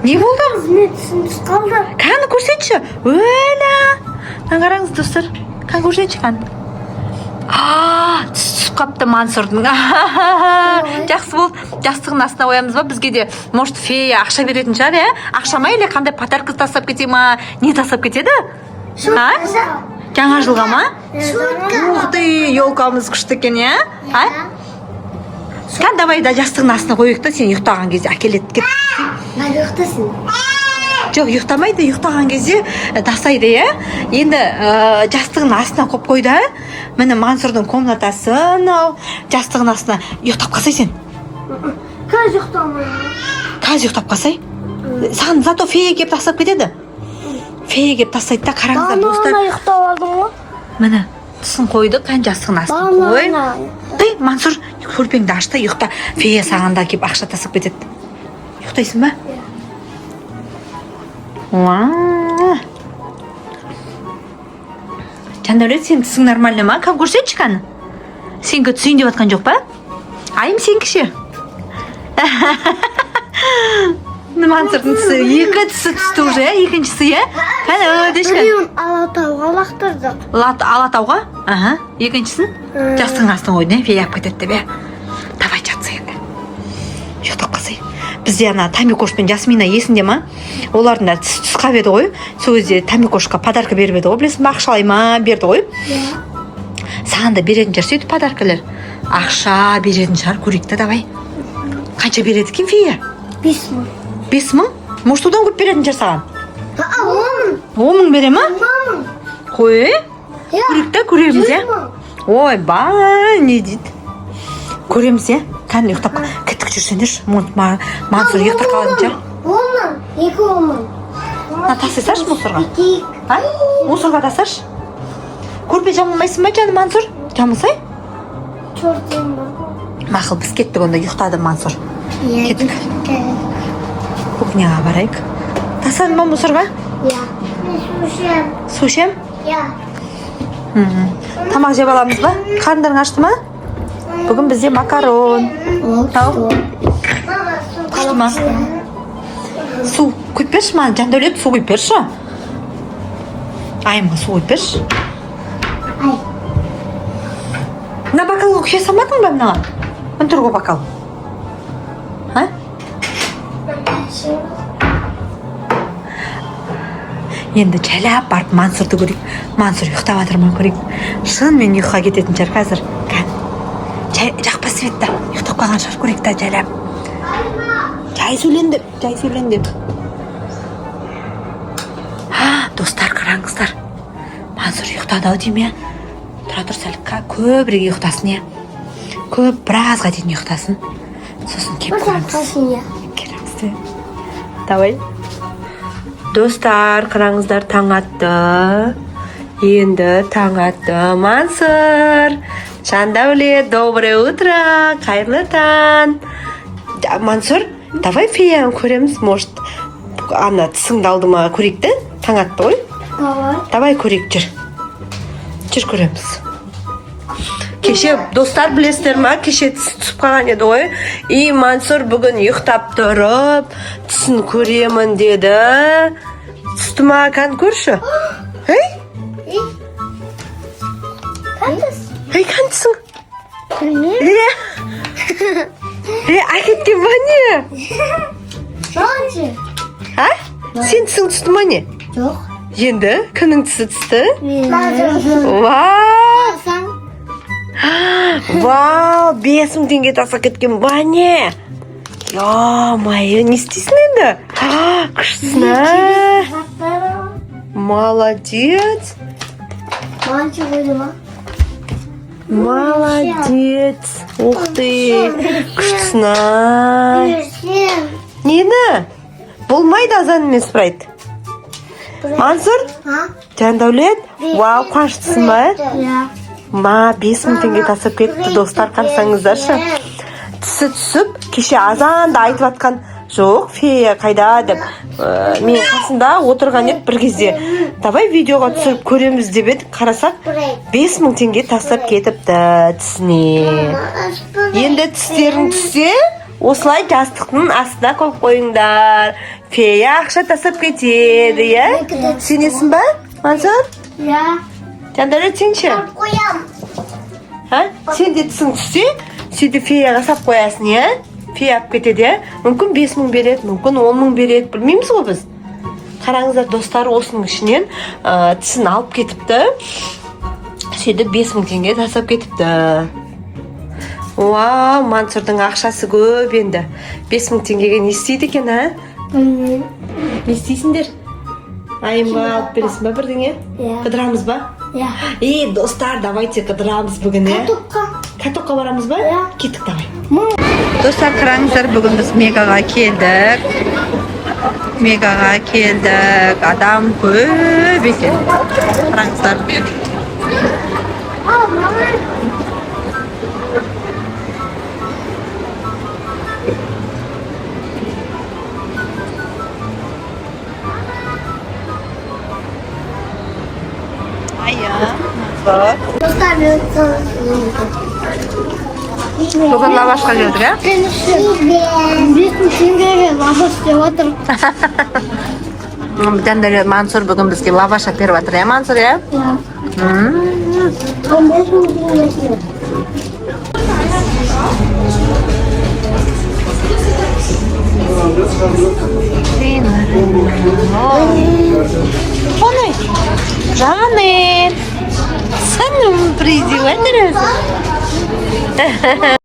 Не болды? Қызметсіз қалды. Қаны көрсетші. Өлі. Қараңыз достар. Қаны көрсетші қаны. Түсіп қапты Мансұрдың. Жақсы болды. Жастығын астына қоямыз ба? Бізге де, может, фея ақша беретін шығар, ақша ма, или қандай подарка тастап кете ма? Не тастап кетеді? Жаңа жылға ма? Уқты, елкамыз күшті екен, Кән, давай да жастығын астына қойып та, сен ұйықтаған кезде әкеледі кеп. Мен ұйықтасын. Жоқ, ұйықтамайды, ұйықтаған кезде тастайды, Енді жастығын астына қойып қойды. Міне Мансұрдың комнатасын, жастығын астына ұйықтап қалсай сен. Қазір ұйықтамай. Қазір ұйықтап қалсай. Саған зато фея кеп тастап кетеді. Фея кеп тастайды да, қараңыздар достар. Ана ұйықтап алдың ғой. Міне тұсын қойды, қан жастығын астына қой. Қай, Мансұр, көрпеңді ашта, ұйықта. Фея саған да кеп ақша тастап кетеді. Ұйықтайсың ба? Жандәулет, сен түсің нормально ма? Кәм көрсетші қаны? Сенкі түсейін деп атқан жоқ па? Айым сенкі ше? Мансұрдың түсі, екі түсі түсті уже, екіншісі, Кәні өдешкі? Біреуін Алатауға лақтырдық. Алатауға? Екіншісін? Жастығын астын қойды, фея ап кетеді деп, Давай жатсы енді. Ұйықтап қалсай. Бізде ана Тамикошпен Жасмина есінде ма? Олардың да түс қап еді ғой. Сол кезде Тамикошқа подарка беріп еді ғой. Білесің ба, ақшалай ма берді ғой. Саған да беретін шығар сөйтіп подаркалар. Ақша беретін шығар, көрейік та, давай. Қанша береді екен фея? 5000. 5000? Может, одан көп беретін шығар саған? 10 бере ма? Қой, көрейік та, көреміз, Ой, не дейді. Көреміз, Кәні ұйықтап қал. Кеттік жүрсендерші. Мансұр ұйықтап қалатын шығар. 10 000. 2 10 000. Тасысаш мусорға? Мусорға тасаш? Көрпе жамылмайсың ба, жаным Мансұр? Жамылсай? Чортен бар. Мақыл, біз кеттік онда, ұйықтады Мансұр. Кеттік. Кухняға барайық. Тасадың ба мусорға? Сушем. Сушем? Тамақ жеп аламыз ба? Қарындарың ашты ма? Бүгін бізде макарон. Күшті ма? Су құйып берші ма? Жандәулет, су құйып берші. Айымға су құйып берші. Мына бакалға құя салмадың ба мынаған? Мін тұрғы бакал. Енді жайлап барып Мансұрды көрейік. Мансұр ұйықтап жатыр ма көрейік. Шын мен ұйыққа кететін шығар қазір. Жақпа светті. Ұйықтап қалған шығар көрейік та жайлап. Жай сөйлендіп. Достар, қараңыздар. Мансұр ұйықтады ау дейме? Тұра тұр сәл көбірек ұйықтасын, Көп біразға дейін ұйықтасын. Сосын кеп көреміз. Керемізді. Давай. Достар, қараңыздар, таң атты. Енді таң атты. Мансұр, Жандәулет, доброе утро. Қайырлы таң. Мансұр, давай феяны көреміз. Может, ана тісіңді алды ма көрейік те? Таң атты ғой? Давай көрейік, жүр. Жүр көреміз. Кеше достар білесіздер ма? Кеше түсіп қалған еді ғой. И Мансұр бүгін ұйықтап тұрып, түсін көремін деді. Түсті ма? Кән көрші. Кән түсің? Әкеткен ба не? Сен түсің түсті ма не? Жоқ. Енді кімнің түсі түсті? Вау, 5000 теңге тасып кеткен ба не? Ё-моё, не істейсің енді? Күштісің, Молодец. Молодец. Ух ты. Күштісің, Нені? Болмайды азанымен спрайт. Мансұр? Жандәулет? Вау, қуаныштысың ба? 5000 теңге тасып кетті, достар, қарасаңыздаршы. Түсі түсіп, кеше азанда айтып атқан жоқ, фея қайда деп. Мен қасында отырған еді бір кезде. Давай видеоға түсіріп көреміз деп еді, қарасақ 5000 теңге тасып кетіпті тісіне. Енді тістерің түссе, осылай жастықтың астына қойып қойыңдар. Фея ақша тасып кетеді, иә? Сенесің ба, Мансұр? Ya. Жандәулет, сен ше? Koyam. Сен де тісің түссе, сөйте феяға сап қоясың, иә? Фея алып кетеді, иә? Мүмкін 5 мың береді, мүмкін 10 мың береді, білмейміз ғой біз. Қараңыздар, достар осының ішінен тісін алып кетіпті. Сөйді 5 мың теңге тасап кетіпті. Вау, Мансұрдың ақшасы көп енді. 5 мың теңгеге не істейді екен, Bilmiyorum. Не істейсіңдер? Айымға алып бересің ба бірдеңе? Иә. Қыдырамыз ба? Ya. Достар, давайте қыдырамыз бүгін, иә? Tukka. Картопқа барамыз ба? Иә. Кеттік, давай. Достар, қараңыздар, бүгін біз Мегаға келдік. Мегаға келдік. Адам көп екен. Қараңыздар. Aa, mama. Dostlar bir Бүгін лавашқа келдік, ә? Biz şimdi lavaş yapıyoruz. Жандәулет, Мансұр бүгін бізге лаваш әперіп жатыр, иә, Мансұр, иә? Ой, Жанет, сәнім президент